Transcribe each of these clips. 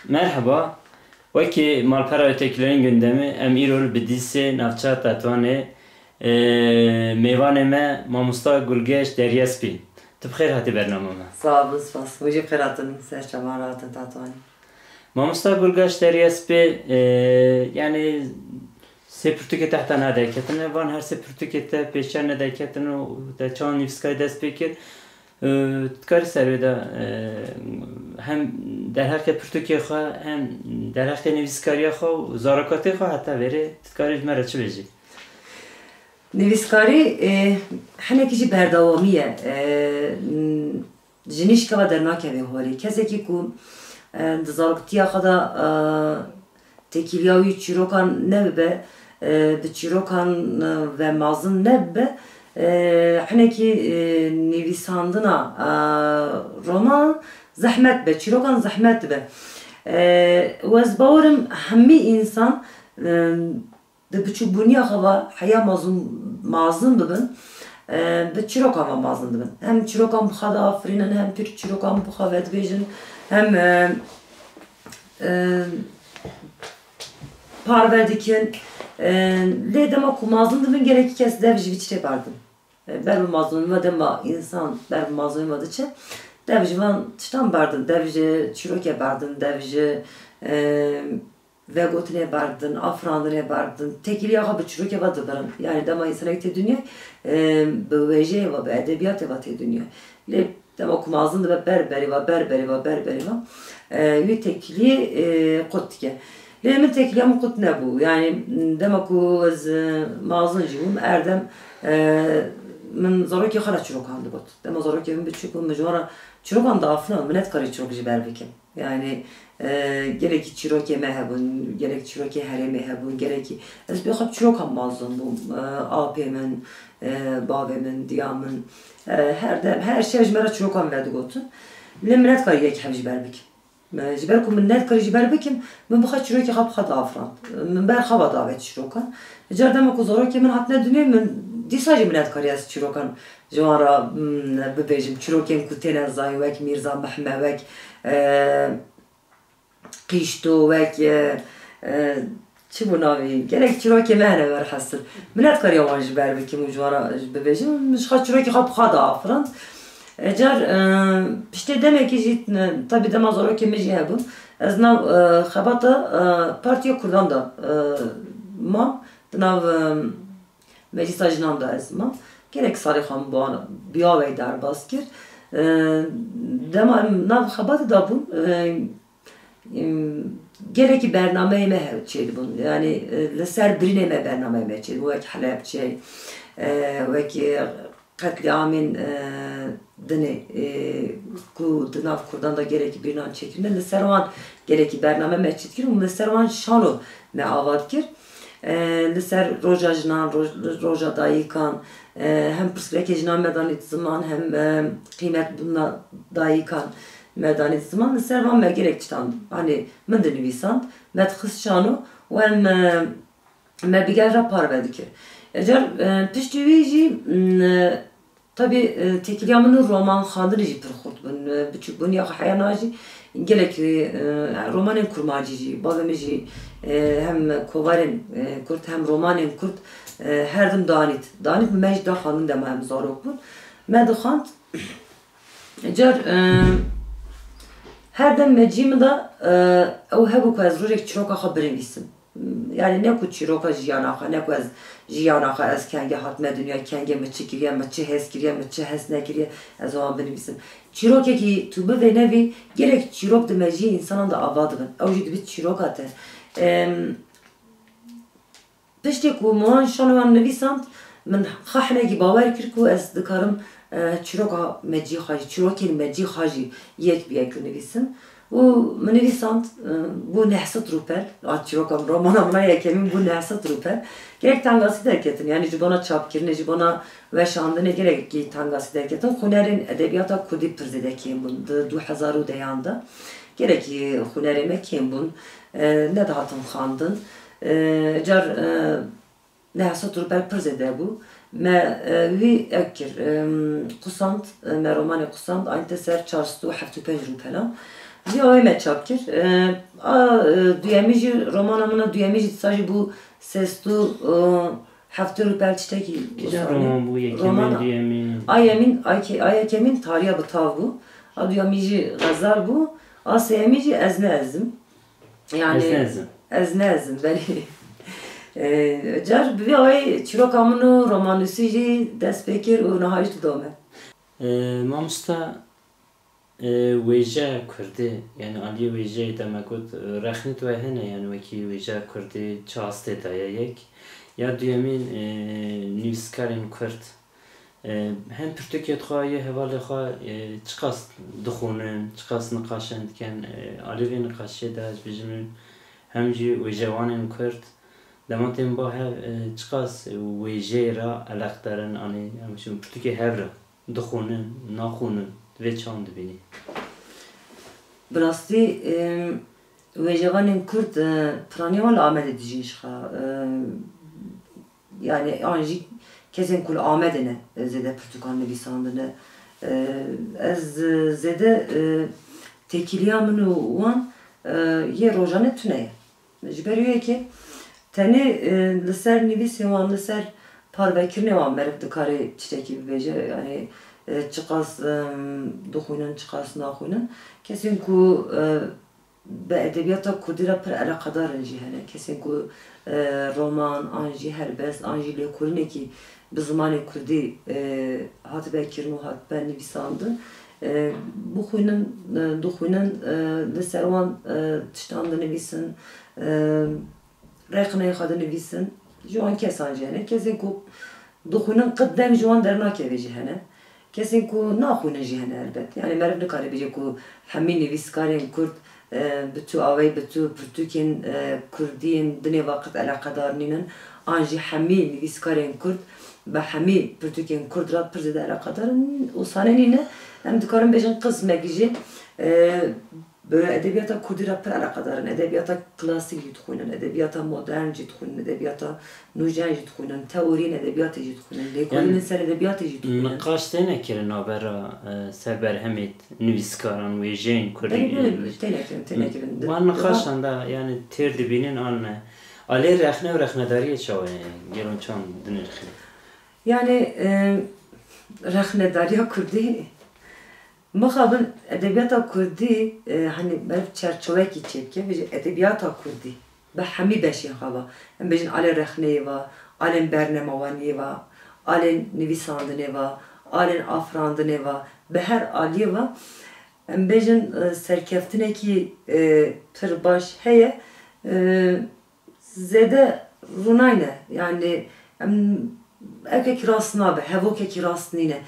Merhaba. Vaki Malpera Ötekilerin gündemi em İrol Bidisi Navçat Tatvanê Mêvanê Mamosta Gulgeş Deryaspi. Tibxêr hatî bernameme. Sağ olun, spas. Mucib khairatın, serçaman rahatın tatvanı. Mamosta Gulgeş Deryaspi yani sepürtüke tahta nadeketine van her sepürtükete peşer nadeketine de çan nifskay dest pekir. Tkari servede hem در حق پرتوکی خواه هم در حق نویسکاری خواه و زارکاتی خواه حتی بره تکاریش مرا چه بجی؟ نویسکاری هنه کشی بردوامیه جنیش که و در ناکه به هوری کسی که دزارکتی خدا تکیلیاوی چیروکان نبه به چیروکان و مازن نبه هنه که نویساندنا رومان زحمت به چیروکان زحمت به وز باورم همه انسان ده بچو بنیا خوا حیا مازن ببن به چیروکان مازن ببن هم چیروکان بخدا آفرینن هم پیر چیروکان بخواد بیجن هم پاروردیکن لیدم اکو مازن ببن gerekli کس devji biçre bardım ben bu mazlum ve dema insan ben bu mazlum ve diçe devji van tiştan bardın, devji çiroke bardın, devji vegotine bardın, afrandine bardın, tekili yağa bir çiroke vardı barın. Yani dema insana gittiği dünya, bu vece ve bu edebiyat ve te dünya. Le dema okumazın da berberi var. Ve tekili kutke. Le min tekili ama kut ne bu? Yani dema ku az mazın jibum erdem من زاروکی خرج چرا کند بود. دم زاروکی من بچه کن مجموعه چرا کند آفنا منت کاری چرا جبر بکن. یعنی گرکی چرا که مهبون، گرک چرا که هری مهبون، گرکی از بخواب چرا کم مازن بوم. آبی من، بابی من، دیامن، her şey jmera çrok am verdi gotun. Lemret kari yek hem jber bikim. Jber kum net kari jber bikim. Men bxat çrok ki xab xat afran. Men ber xaba davet çrokan. Jardam ku zoro ki men hatne dünya men دیساجی منات کاریاس چیروکان جوارا ببیجم چیروکین کوتنه زای وک میرزا محمد وک قیشتو وک چی بناوی گرک چیروکی مهنه ور حاصل منات کاریا وانج بر بکیم جوارا ببیجم مش خاط چیروکی خاب خدا آفران جار پشت دمه کی جیت tabi دم زورو کی میجی هبون از نو خباتا پارتیا کردان دا ما نو meclis ajnan da ezma gerek sarı ham bana biavey derbas kir dema nav xabat da bun gereki bernameye me çeydi bun yani leser birine me bernameye me çeydi vek Halep çey vek katliamın dene ku dınav kurdan da gereki birine çekimde leservan gereki bername me çeydi kir leservan şanu me avad kir لسر روجا جنان روجا دایکان هم پرسکرک جنان مدانیت zaman hem kıymet buna dayıkan medaniyet zaman لسر van me gerekçten hani من de nüvisan med xısçanu ve me biger rapar verdikir. Eğer piştivici tabi tekiliyamının roman xandırıcı pırxurt bun küçük bun ya hayanaji gerek romanın kurmacıcı bazımıcı hem kovarın kurt hem romanın kurt her dım danit mecda xanın da hem zarok bun medxant eğer her dem mecimi da o hebu kaz rojek çiroka xaberin bilsin. Yani ne ku çiroka jiyanaxa ne ku az jiyanaxa az kenge hatme dünya kenge meçi kiriye meçi hes kiriye meçi hes ne kiriye az o benim bilsin. Çiroke ki tubu ve nevi gerek çirok de meci insanın da avadı ben. O jid bit çirok ate. Pişti ku muan şanvan nevisant من خحنه کی باور کرد که از دکارم چیروکا مجی خاجی چیروکین مجی خاجی یک بیک نویسم و من نویسند bu nehsat ruper çirokam romanımla yekemin bu nehsat ruper gerek tangası derketin yani cibona çapkirne cibona ve şandine gerek ki tangası derketin hunerin edebiyata kudi pirzedekim bun 2000 deyanda gerek ki hunerime kim bun ne dağıtım xandın car nehsat ruper pirzede bu ما وی اکر قسمت ما رومانی قسمت آنت سر چارستو هفتو پنج رو پلا Ji avê me çap kir. Duyemî jî romana min a duyemî jî dîsa jî bû sêstû heftê û pel tiştekî. Kîja roman bû yekemîn duyemîn? A yekemîn Tariya bi tav bû. A duyemî jî Xezar bû. A sêyemî jî Ez ne ezim. Yani Ez ne ezim belî. Car bi vê awê çîroka min û romanîsî jî dest pê kir û niha jî didome. Mamosta wêje Kurdî yani aliyê wêjeyê de me got rexnî we hene yani wekî wêje Kurdî çi astê daye yek ya duyemîn nivîskarên Kurd hem pirtûkê xwe yê hevalê xwe çi qas dixwînin çi qas niqaşên dikin alî vê niqaşiyê de ez bêjim hem jî wêjewanên Kurd dematên ba hev çi qas wêjeyê re eleqdarin anî em ji pirtûkê hev re dixwînin naxwînin vê çawan dibînî. Bi rastî wêjevanên Kurd piraniya wan li Amedê dijîn ji xwe. Yani an jî kesên ku li Amedê ne zêde pirtûkan nivîsandine. Ez zêde têkiliya min û wan yê rojanê tune ye. Ji ber wê yekê tenê li ser nivîsên wan li ser parvekirinê wan meriv dikare tiştekî bibêje yani çi qas dixwînin çi qas naxwînin. Kesên ku bi edebiyata Kurdî re pir eleqedarin jî hene. Kesên ku roman an jî helbest an jî lêkolînekî bi zimanê Kurdî hatibe kirin û hatibe nivîsandin. Bixwînin li ser wan tiştan dinivîsin rêxineyê xwe dinivîsin ji wan kesan jî hene. Kesên ku dixwînin qit deng ji wan dernakeve jî hene. Kesên ku naxwînin jî hene elbet. Yani meriv nikare bêje ku hemî nivîskarên Kurd bi tu awê bi tu pirtûkên Kurdiyên dinê ve qit eleqedar nînin an jî hemî nivîskarên Kurd bi hemî pirtûkên Kurd re pir zêde eleqedarin û sanê nîne em dikarin bêjin qismek jî bi edebiyata Kurdî re pir eleqedarin. Edebiyata klasîk jî dixwînin, edebiyata modern jî dixwînin, edebiyata nûjen jî dixwînin, teorîyên edebiyatê jî dixwînin, lêkolînên ser edebiyatê jî dixwînin. Niqaş tê nekirin navbera ser berhemê nivîskaran wêjeyên Kurdî? Tê nekirin. Wan niqaşan da yani têr dibînin an ne? Alê rexne û rexnedariyê çawa ye? Gelon çawan dinirxîne? Yani rexnedariya Kurdî mixabin edebiyata Kurdî hani meriv çerçevekî çêbike bêje edebiyata Kurdî bi hemî beşên xwe ve em bêjin alê rexneyê ve alên bernemewaniyê ve alên nivîsandinê ve alên afirandinê ve bi her aliyê ve em bêjin serkeftinekî pir baş heye zêde rûnay ne yani em ekekî rast nabe hevokekî rast nîne.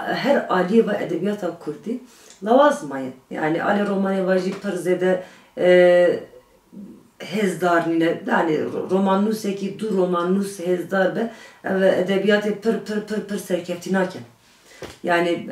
Her aliyê ve edebiyata Kurdî lawaz maye. Yani alê romanê ve jî pir zêde hêzdar nîne. Yani roman nûsekî du roman nûs hêzdar be ev edebiyatê pir serkeftî nake. Yani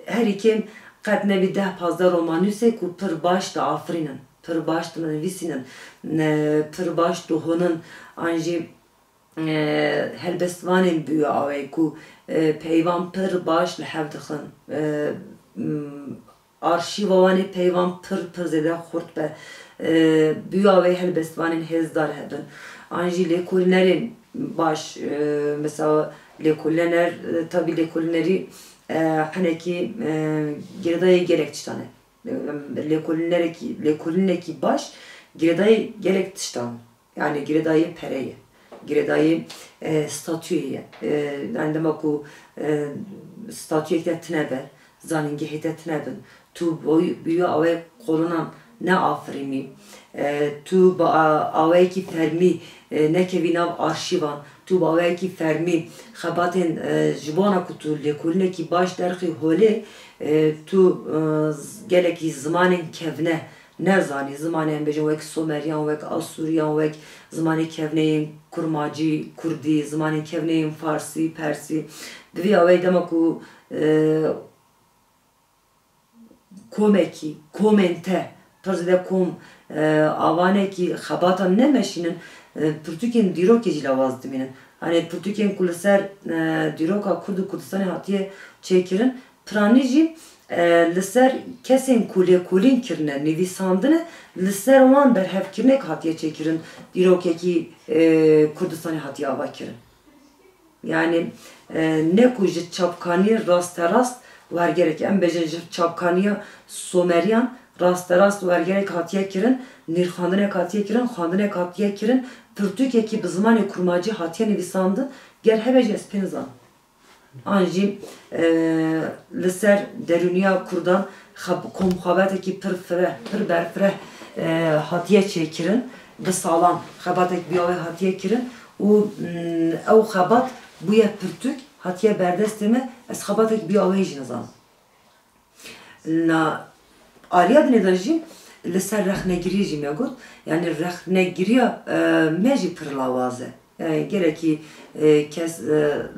her ikêm qet nevî 10-15 roman nûsê ku pir baş diafirînin, pir baş dinivîsînin, pir baş dihûnin an jî helbestvanên bûye awê ku peyvan pir baş li hev dixin. Arşîva wan ê peyvan pir zêde xurt be. Bûye awê helbestvanên hêzdar hebin. An jî lêkolînerên baş mesela lêkolîner tabii lêkolînerî hinekî girdayê gelek tiştan e. Lêkolînekî baş girdayê gelek tiştan. Yani girdayê pere ye. Girdayê statûyê ye. Yani demek ku statûyek de tune be, zanîngehê de tune bin. Tu bûye awê qolunan ne afirînî. Tu bi awayekî fermî nekevî nav arşîvan. Tu bi awayekî fermî xebatên ji bona ku tu lêkolînekî baş derxî holê tu gelekî zimanên kevne nezanî. Zimanê em bêjin wek Someriyan, wek Asûriyan, wek zimanê kevneyên Kurmacî, Kurdî, zimanê kevneyên Farsî, Persî. Bi vî awê demek ku komekî, komên te pir zêde kom avanekî xebatan nemeşînin pirtûkên dîrokê jî lawaz dimînin. Hani pirtûkên ku li ser dîroka Kurd û Kurdistanê hatiye çêkirin piranî jî لسر کسین کولین کرنه نویساندنه لسر وان برهف کرنه که هاتیه چکرن دیروکه کی کردستانی هاتیه آوا کرن yani ne kujit çapkani rast var gerek en bece çapkaniya Someriyan rast var gerek hatiye kirin nirxandine hatiye kirin xandine hatiye kirin Türkiye ki bizmani kurmacı hatiye nevisandı ger hebece spinzan anji liser deruniya kurdan komxabete ki pir berfre hatiye çekirin bi salam xabatek biyave hatiye kirin o ev xabat buya pürtük hatiye berdestime es xabatek biyave jinazan na aliyad nedajim liser rexnegiri jim yagut yani rexnegiriya meji pir lavaze yani gereki kes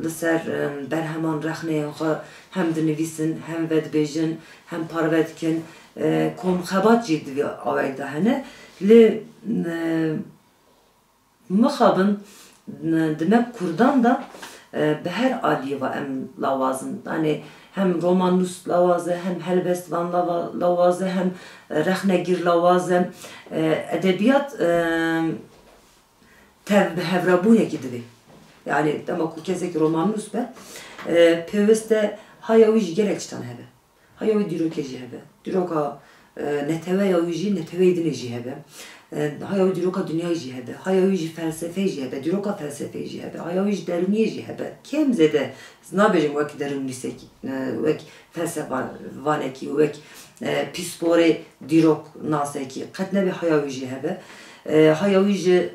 liser berheman rexneyen hem dinvisin hem vedbejin hem parvedkin kom xabat ciddi avayda hene li mıxabın demek Kurdan da beher aliye ve em lavazın yani hem romanus lavazı hem helbestvan lavazı hem rexnegir lavazı edebiyat tev behevrabune gidivi yani demek ku kesek romanus be peveste hayaviş gerekçten hebe hayavi dirokeci hebe diroka neteve yavici neteve idineci hebe hayavi diroka dünyayı hebe hayavi felsefeci hebe diroka felsefeci hebe hayavi deruniye hebe kemzede nabecim vaki derunisek vaki felsefe vaneki vaki pispore dirok naseki katnebi hayavi hebe hayavi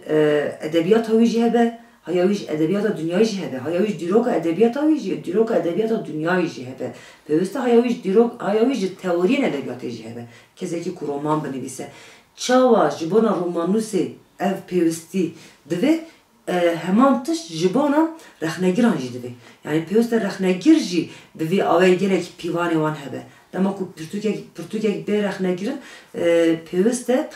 edebiyat hayavi hebe hayavi edebiyata dünyayı hebe hayavi diroka edebiyat hayavi diroka edebiyata dünyayı hebe peveste hayavi teoriyen edebiyat hebe kezeki ku roman benivise çava jibona romanuse ev pevesti dve heman tiş jibona rexnegiran jî dibe yani peveste rexnegir jî bivi avay gerek pivane wan hebe dema ku pirtûkek bê rexnegirin peveste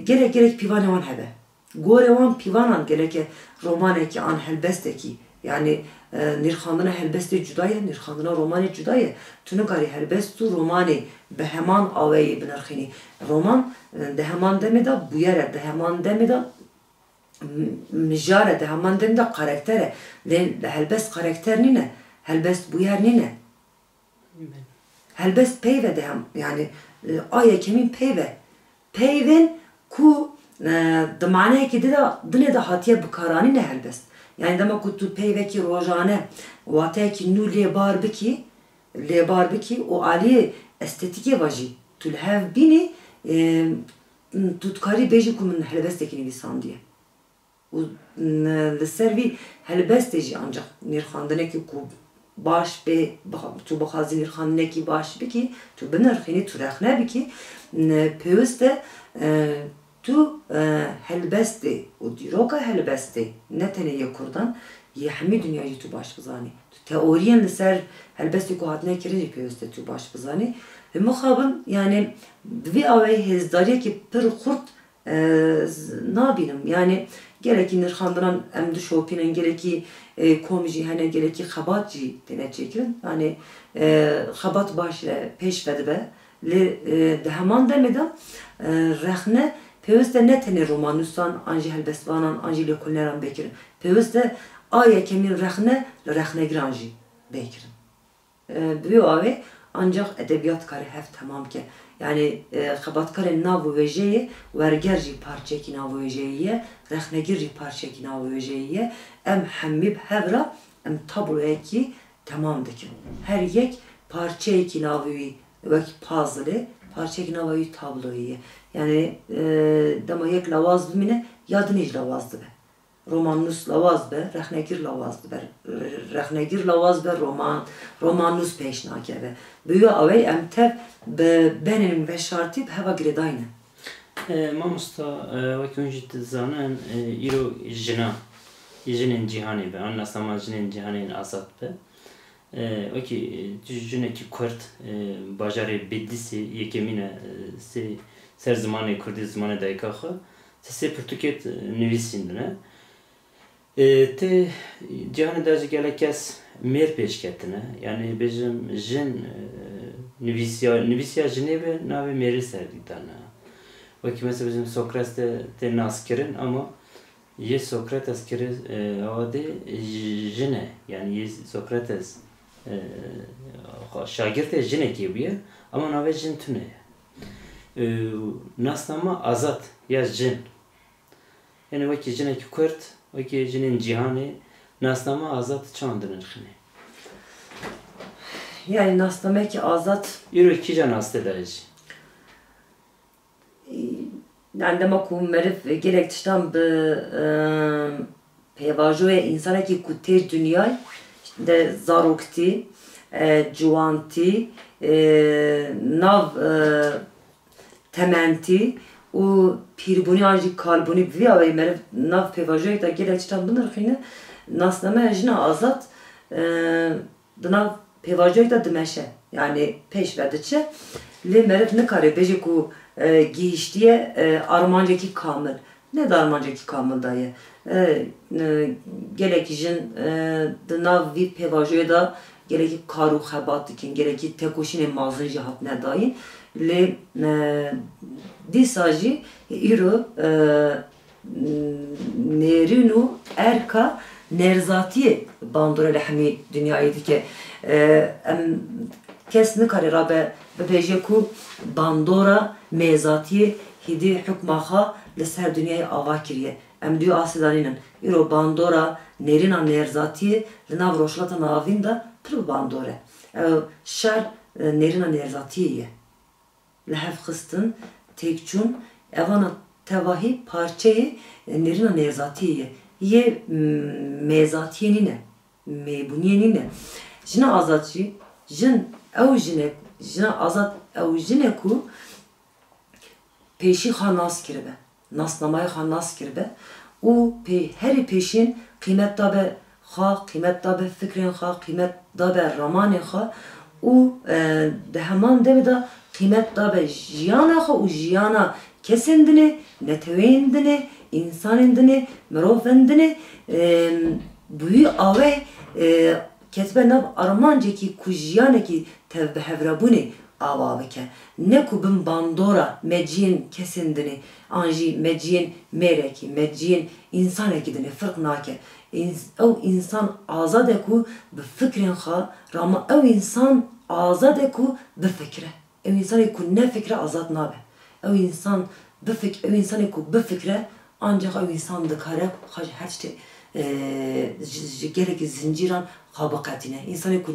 gerek pivane wan hebe gore wan pivanan gereke romanekî an helbestekî yani nirxandina helbestê cudaye nirxandina romanê cudaye tu nikarî helbest û romanê bi heman awayê binirxînî roman de heman demê de bûyere de heman demê de mijare de heman demê de karaktere lê helbest karakter nîne helbest bûyer nîne helbest peyve de hem yani aya kemîn peyvên ku di manayekî dinê de hatiye bikaranîne helbest yani demek ku tu peyvekî rojane wateyekî nû lêbar bikî o aliyê estetikê ve jî tu li hev bînî tu dikarî bêjî ku min helbestekî nivîsandiye û li ser vî helbestê jî ancak nîrxandinekî ku baş bê tu bixwazî nîrxandinekî baş bikî tu binirxînî tu rexne bikî pêwîst e tu helbestê û dîroka helbestê ne tenê yê Kurdan yê hemî dünyayê tu baş bizanî tu teoriyen li ser helbestê ku hatine kirin jî pêwîst e tu baş bizanî mixabin yani vî awayê hêzdariyekî pir xurt nabînim yani gerekî nîrxandinan em dişopînin gerekî kom jî hene gerekî xebat jî têne çêkirin yani xebat baş e pêş vedibe lê di heman demê de rexne pêwîst e ne tenê romanûsan an jî helbestvanan an jî lêkolneran bêkirin pêwîst e aya kemîn rexne li rexnegiran jî bêkirin bi vê awê ancak edebiyat karı hef tamam ki yani xebatkarên nav û wêjeyê werger jî parçekî nav û wêjeyê ye rexnegir jî parçekî nav û wêjeyê ye em hemî bi hev re em tabloyekî temam dikin her yek parçeyekî nav wî wekî puzzlê parçekî nav wî tabloyê ye yani dema yek lawaz bimîne ya dinê jî lawaz dibe romanus lawaz be rexnegir lawaz dibe rexnegir lawaz be romanus pêş nakeve bi wê awê em tev bi benên veşartî bi heva girêdayîne mamosta wekî hûn jî dizanin îro jinên cîhanê be an nasama jinên cîhanê azad be wekî jinekî Kurd bajarê Bedlîsê yekemîne ser zimanê Kurdî zimanê dayika xwe sê pirtûkê nivîsîndine Te cihanı da gelek kes mer peşketine. Yani bizim jin nüvisya jine ve nave meri serdidana. Vakit mesela bizim Sokrates de naskerin ama ye Sokrates kere avade jine yani ye Sokrates şagirte jine kibiye ama nave jin tüne. Nasnama azat ya jin. Yani vakit jine ki kurt vakit jinin cihanı nasnama azat çandırır khine. Yani nasnama ki azat Yürü iki can hasta dayıcı. عندما كون مرف gerek tiştan bir pevajoya insana ki kuter dünyay de zarokti, juanti, nav tementi u pirbuni anji kalbuni via ve merf nav pevajoya da gerek tiştan bunlar khine nasnama jina azat nav pevajoya da dimeşe yani peş verdiçe le merf ne kare beji ku giyiştiye Armancaki kamil. Ne de Armancaki kamil dayı? Gerek jin dınav vi pevajoya da gerek karu xebat dikin, gerek tekoşine mazın cihat ne dayı? Le disaji iro nerinu erka nerzati bandura lehmi dünyayı dike kes ne kare rabe bebeje ku bandora mezatiye hidi hükmaha leser dünyayı ava kiriye. Em diyor asidaninen. İro bandora nerina nerzatiye linav roşlata navinda pır bandore. Şer nerina nerzatiye. Lehev kıstın tekçun evana tevahi parçayı nerina nerzatiye. Ye mezatiyenine. Mebuniyenine. Jina azatçı jin ev jina azat ev jine ku peşi xanas kirbe. Nasnamayı xanas kirbe. O her peşin kıymet dabe xa, kıymet dabe fikrin xa, kıymet dabe raman xa. O de hemen de da kıymet dabe jiyana xa, o jiyana kesindini, netevendini, insanindini, merofendini buyu ave ketbe nav armancaki kujiyaneki tevbe hevrabuni avavike. Ne kubun bandora meciyin kesindini, anji meciyin mereki, meciyin insan ekidini fırk nake. O insan azade ku bi fikrin xa, rama o insan azade ku bi fikre. O insan ku ne fikre azad nabe. O insan bi fikre, o insan ku bi fikre ancak o insan dikare her şey gerek zinciran xabaqatine. İnsanı ku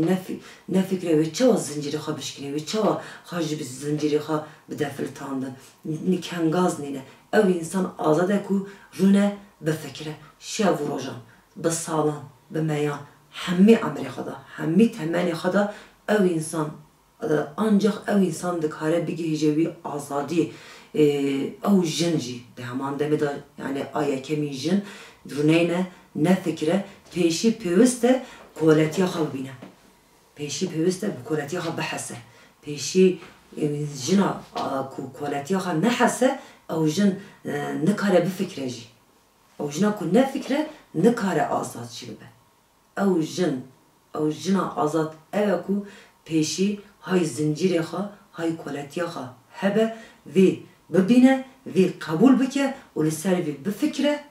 ne fikre ve çava zinciri xabışkine ve çava xajı biz zinciri xa bedefil tandı. Ni kengaz nine. Ev insan azade ku rune be fikre. Şia vurojan. Be salan. Be meyan. Hemmi Amerika'da. Hemmi temeli xada ev insan ancak ev insan dikare bir gecevi azadi ev jinci. De hemen demede yani ayakemi jin runeyne ne fikre peşi peviste koletiye xabine. Peşi peviste bu koletiye xab bahse. Peşi jina ku koletiye xab ne hase ev jin ne kare bir fikreci. Ev jina ku ne fikre ne kare azat şibe. Ev jina azat eve ku peşi hay zinciri xa hay koletiye xa hebe ve bibine ve kabul bike o liservi bir fikre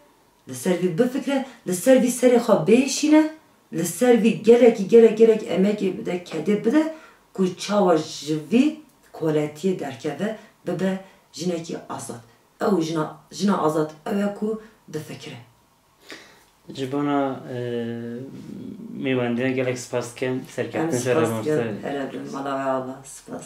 liservi bir fikre liservi seri xa beşine liservi gerek emek de kedi bide ku çava jivi koletiye derkeve bebe jineki azat. Ev jina azat eve ku bir fikre. Cibana meyvandine gerek spas kem serkatın Spas gel, herhalde, Malawi Allah, spas.